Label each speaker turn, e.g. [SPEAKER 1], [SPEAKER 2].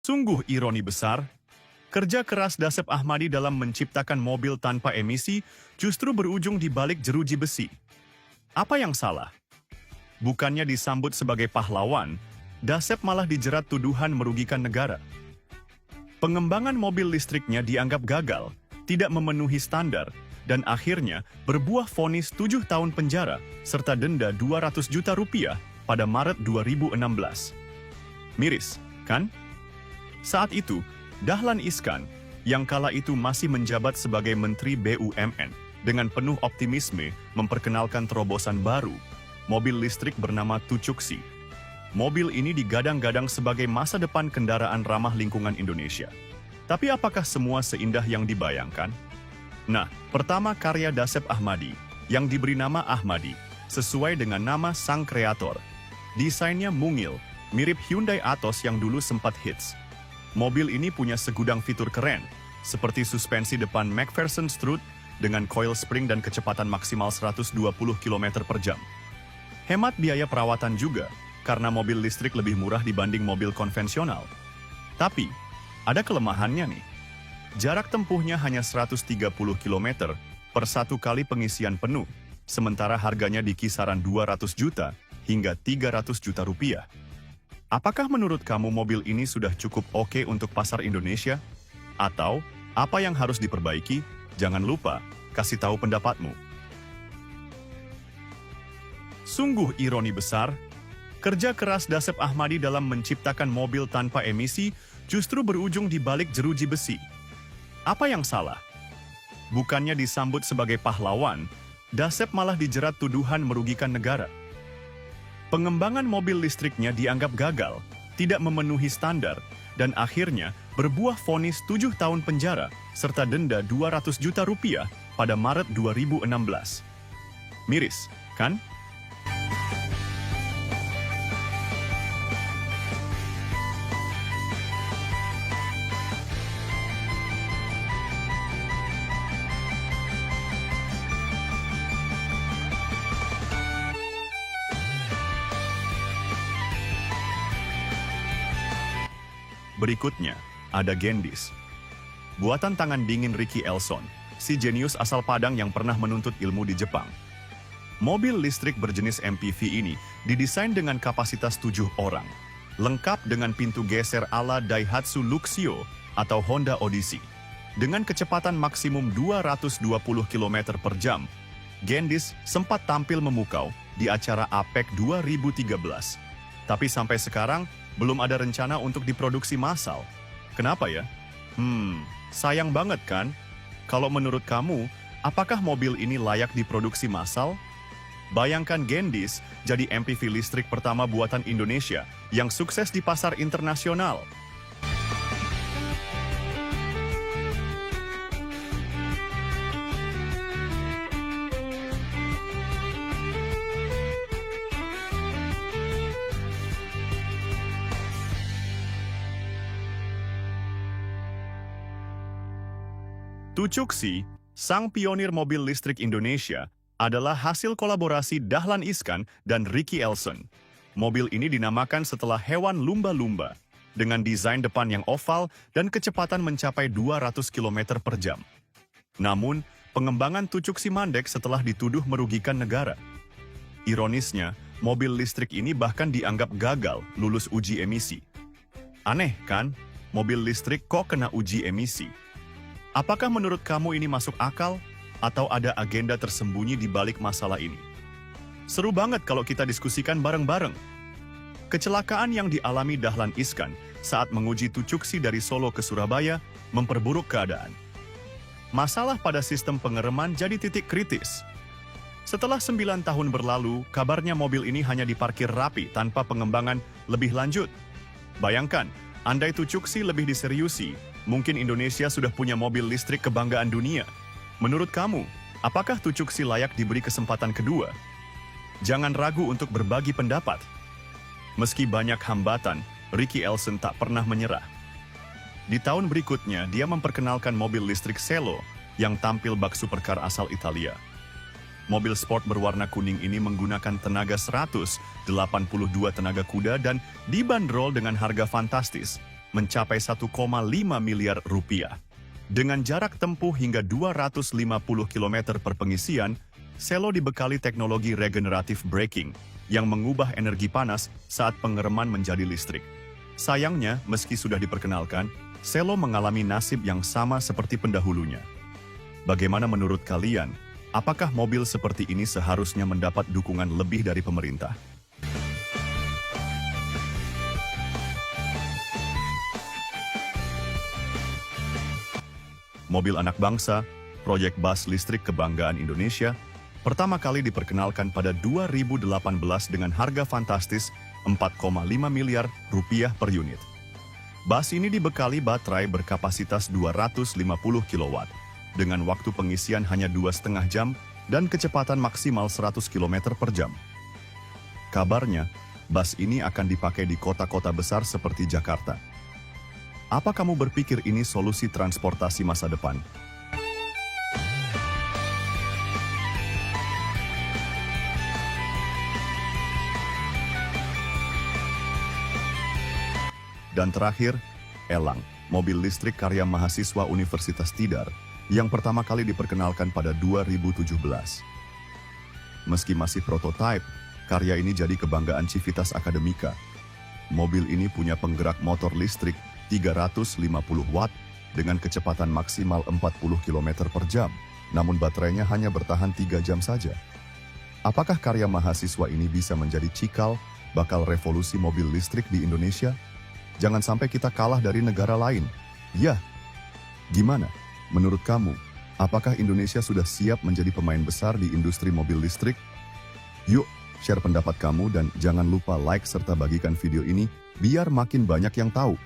[SPEAKER 1] Sungguh ironi besar, kerja keras Dasep Ahmadi dalam menciptakan mobil tanpa emisi justru berujung di balik jeruji besi. Apa yang salah? Bukannya disambut sebagai pahlawan, Dasep malah dijerat tuduhan merugikan negara. Pengembangan mobil listriknya dianggap gagal, tidak memenuhi standar, dan akhirnya berbuah vonis 7 tahun penjara serta denda 200 juta rupiah pada Maret 2016. Miris, kan? Saat itu, Dahlan Iskan, yang kala itu masih menjabat sebagai Menteri BUMN, dengan penuh optimisme memperkenalkan terobosan baru, mobil listrik bernama Tucuksi. Mobil ini digadang-gadang sebagai masa depan kendaraan ramah lingkungan Indonesia. Tapi apakah semua seindah yang dibayangkan? Nah, pertama karya Dasep Ahmadi, yang diberi nama Ahmadi, sesuai dengan nama sang kreator. Desainnya mungil, mirip Hyundai Atos yang dulu sempat hits. Mobil ini punya segudang fitur keren, seperti suspensi depan McPherson Strut dengan coil spring dan kecepatan maksimal 120 km per jam. Hemat biaya perawatan juga, karena mobil listrik lebih murah dibanding mobil konvensional. Tapi, ada kelemahannya nih. Jarak tempuhnya hanya 130 km per satu kali pengisian penuh, sementara harganya di kisaran 200 juta hingga 300 juta rupiah. Apakah menurut kamu mobil ini sudah cukup oke untuk pasar Indonesia? Atau apa yang harus diperbaiki? Jangan lupa kasih tahu pendapatmu. Sungguh ironi besar, kerja keras Dasep Ahmadi dalam menciptakan mobil tanpa emisi justru berujung di balik jeruji besi. Apa yang salah? Bukannya disambut sebagai pahlawan, Dasep malah dijerat tuduhan merugikan negara. Pengembangan mobil listriknya dianggap gagal, tidak memenuhi standar, dan akhirnya berbuah vonis 7 tahun penjara serta denda 200 juta rupiah pada Maret 2016. Miris, kan? Berikutnya, ada Gendis. Buatan tangan dingin Ricky Elson, si jenius asal Padang yang pernah menuntut ilmu di Jepang. Mobil listrik berjenis MPV ini didesain dengan kapasitas 7 orang, lengkap dengan pintu geser ala Daihatsu Luxio atau Honda Odyssey. Dengan kecepatan maksimum 220 km per jam, Gendis sempat tampil memukau di acara APEC 2013. Tapi sampai sekarang, belum ada rencana untuk diproduksi massal. Kenapa ya? Sayang banget kan? Kalau menurut kamu, apakah mobil ini layak diproduksi massal? Bayangkan Gendis jadi MPV listrik pertama buatan Indonesia yang sukses di pasar internasional. Tucuksi, sang pionir mobil listrik Indonesia, adalah hasil kolaborasi Dahlan Iskan dan Ricky Elson. Mobil ini dinamakan setelah hewan lumba-lumba, dengan desain depan yang oval dan kecepatan mencapai 200 km per jam. Namun, pengembangan Tucuksi mandek setelah dituduh merugikan negara. Ironisnya, mobil listrik ini bahkan dianggap gagal lulus uji emisi. Aneh kan? Mobil listrik kok kena uji emisi? Apakah menurut kamu ini masuk akal? Atau ada agenda tersembunyi di balik masalah ini? Seru banget kalau kita diskusikan bareng-bareng. Kecelakaan yang dialami Dahlan Iskan saat menguji Tucuksi dari Solo ke Surabaya memperburuk keadaan. Masalah pada sistem pengereman jadi titik kritis. Setelah 9 tahun berlalu, kabarnya mobil ini hanya diparkir rapi tanpa pengembangan lebih lanjut. Bayangkan, andai Tucuksi lebih diseriusi, mungkin Indonesia sudah punya mobil listrik kebanggaan dunia. Menurut kamu, apakah Tucuksi layak diberi kesempatan kedua? Jangan ragu untuk berbagi pendapat. Meski banyak hambatan, Ricky Elson tak pernah menyerah. Di tahun berikutnya, dia memperkenalkan mobil listrik Celo yang tampil bak supercar asal Italia. Mobil sport berwarna kuning ini menggunakan tenaga 182 tenaga kuda dan dibanderol dengan harga fantastis, mencapai 1,5 miliar rupiah. Dengan jarak tempuh hingga 250 km per pengisian, Selo dibekali teknologi regeneratif braking yang mengubah energi panas saat pengereman menjadi listrik. Sayangnya, meski sudah diperkenalkan, Selo mengalami nasib yang sama seperti pendahulunya. Bagaimana menurut kalian? Apakah mobil seperti ini seharusnya mendapat dukungan lebih dari pemerintah? Mobil anak bangsa, proyek bus listrik kebanggaan Indonesia, pertama kali diperkenalkan pada 2018 dengan harga fantastis 4,5 miliar rupiah per unit. Bus ini dibekali baterai berkapasitas 250 kW, dengan waktu pengisian hanya 2,5 jam dan kecepatan maksimal 100 km per jam. Kabarnya, bus ini akan dipakai di kota-kota besar seperti Jakarta. Apa kamu berpikir ini solusi transportasi masa depan? Dan terakhir, Elang, mobil listrik karya mahasiswa Universitas Tidar, yang pertama kali diperkenalkan pada 2017. Meski masih prototipe, karya ini jadi kebanggaan Civitas Akademika. Mobil ini punya penggerak motor listrik 350 watt dengan kecepatan maksimal 40 km per jam, namun baterainya hanya bertahan 3 jam saja. Apakah karya mahasiswa ini bisa menjadi cikal bakal revolusi mobil listrik di Indonesia? Jangan sampai kita kalah dari negara lain. Ya, gimana? Menurut kamu, apakah Indonesia sudah siap menjadi pemain besar di industri mobil listrik? Yuk, share pendapat kamu dan jangan lupa like serta bagikan video ini biar makin banyak yang tahu.